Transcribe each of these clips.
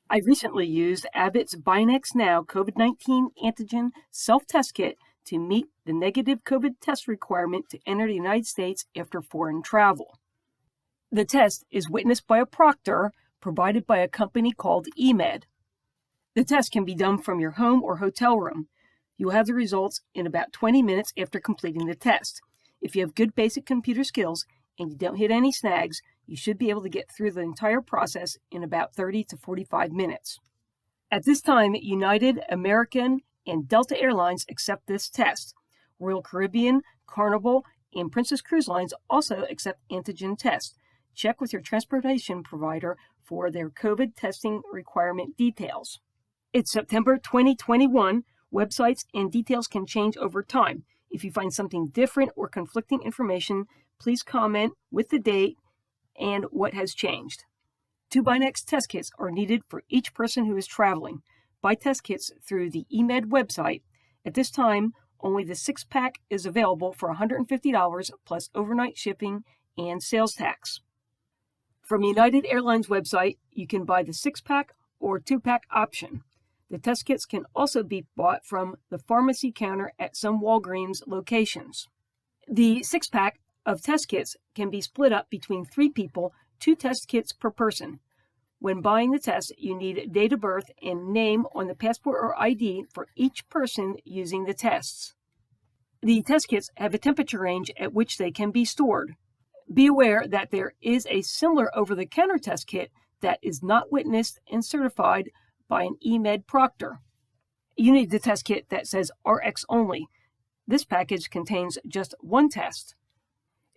I recently used Abbott's Binax Now COVID Antigen Self-Test Kit to meet the negative COVID test requirement to enter the United States after foreign travel. The test is witnessed by a proctor provided by a company called eMed. The test can be done from your home or hotel room. You will have the results in about 20 minutes after completing the test. If you have good basic computer skills and you don't hit any snags, you should be able to get through the entire process in about 30 to 45 minutes. At this time, United, American, and Delta Airlines accept this test. Royal Caribbean, Carnival, and Princess Cruise Lines also accept antigen tests. Check with your transportation provider for their COVID testing requirement details. It's September 2021. Websites and details can change over time. If you find something different or conflicting information, please comment with the date and what has changed. 2 Binax test kits are needed for each person who is traveling. Buy test kits through the eMed website. At this time, only the 6-pack is available for $150 plus overnight shipping and sales tax. From United Airlines website, you can buy the 6-pack or 2-pack option. The test kits can also be bought from the pharmacy counter at some Walgreens locations. The 6-pack of test kits can be split up between 3 people, 2 test kits per person. When buying the test, you need date of birth and name on the passport or ID for each person using the tests. The test kits have a temperature range at which they can be stored. Be aware that there is a similar over-the-counter test kit that is not witnessed and certified by an eMed proctor. You need the test kit that says RX only. This package contains just 1 test.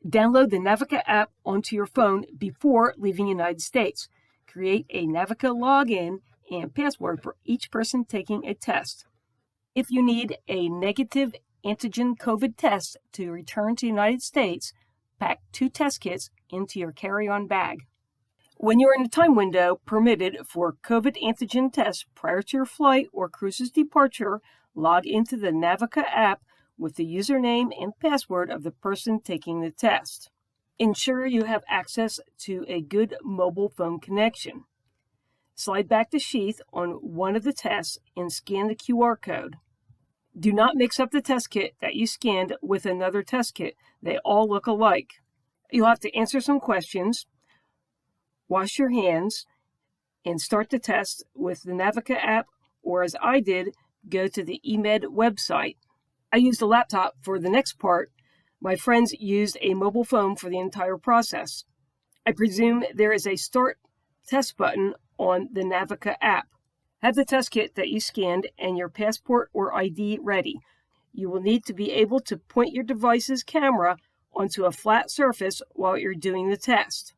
Download the NAVICA app onto your phone before leaving the United States. Create a NAVICA login and password for each person taking a test. If you need a negative antigen COVID test to return to the United States, pack 2 test kits into your carry-on bag. When you're in the time window permitted for COVID antigen tests prior to your flight or cruise's departure, log into the NAVICA app with the username and password of the person taking the test. Ensure you have access to a good mobile phone connection. Slide back the sheath on one of the tests and scan the QR code. Do not mix up the test kit that you scanned with another test kit. They all look alike. You'll have to answer some questions, wash your hands, and start the test with the NAVICA app, or as I did, go to the eMed website. I used a laptop for the next part. My friends used a mobile phone for the entire process. I presume there is a Start Test button on the NAVICA app. Have the test kit that you scanned and your passport or ID ready. You will need to be able to point your device's camera onto a flat surface while you're doing the test.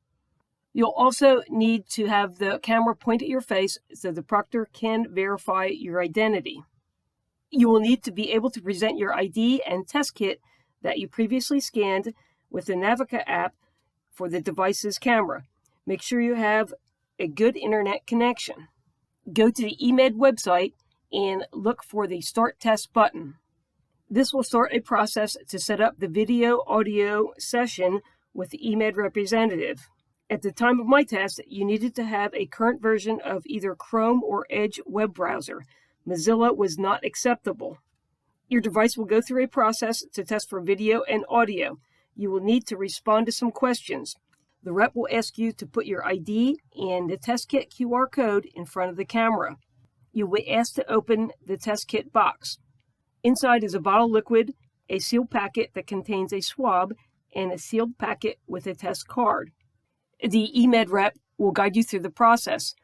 You'll also need to have the camera point at your face so the proctor can verify your identity. You will need to be able to present your ID and test kit that you previously scanned with the NAVICA app for the device's camera. Make sure you have a good internet connection. Go to the eMed website and look for the Start Test button. This will start a process to set up the video-audio session with the eMed representative. At the time of my test, you needed to have a current version of either Chrome or Edge web browser. Mozilla was not acceptable. Your device will go through a process to test for video and audio. You will need to respond to some questions. The rep will ask you to put your ID and the test kit QR code in front of the camera. You will be asked to open the test kit box. Inside is a bottle of liquid, a sealed packet that contains a swab, and a sealed packet with a test card. The eMed rep will guide you through the process.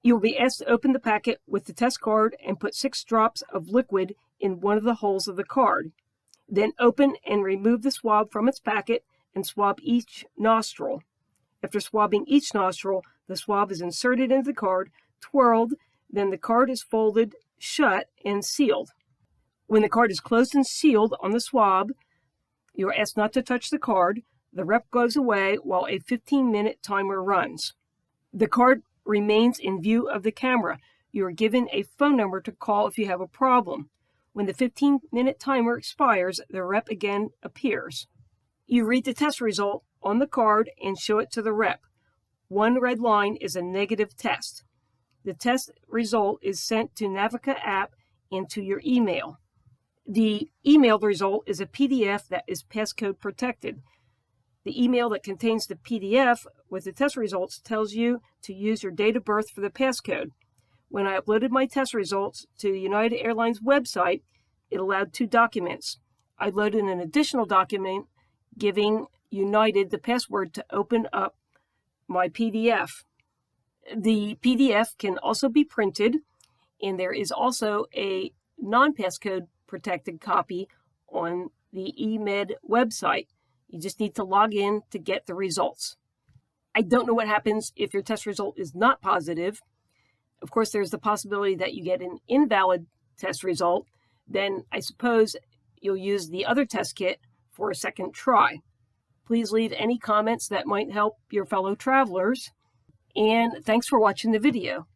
You will be asked to open the packet with the test card and put 6 drops of liquid in one of the holes of the card. Then open and remove the swab from its packet and swab each nostril. After swabbing each nostril, the swab is inserted into the card, twirled, then the card is folded shut and sealed. When the card is closed and sealed on the swab, you are asked not to touch the card. The rep goes away while a 15-minute timer runs. The card remains in view of the camera. You are given a phone number to call if you have a problem. When the 15-minute timer expires, the rep again appears. You read the test result on the card and show it to the rep. One red line is a negative test. the test result is sent to NAVICA app and to your email. The emailed result is a PDF that is passcode protected. The email that contains the PDF with the test results tells you to use your date of birth for the passcode. When I uploaded my test results to the United Airlines website, it allowed 2 documents. I loaded an additional document giving United the password to open up my PDF. The PDF can also be printed, and there is also a non-passcode protected copy on the eMed website. You just need to log in to get the results. I don't know what happens if your test result is not positive. Of course, there's the possibility that you get an invalid test result. Then I suppose you'll use the other test kit for a second try. Please leave any comments that might help your fellow travelers. And thanks for watching the video.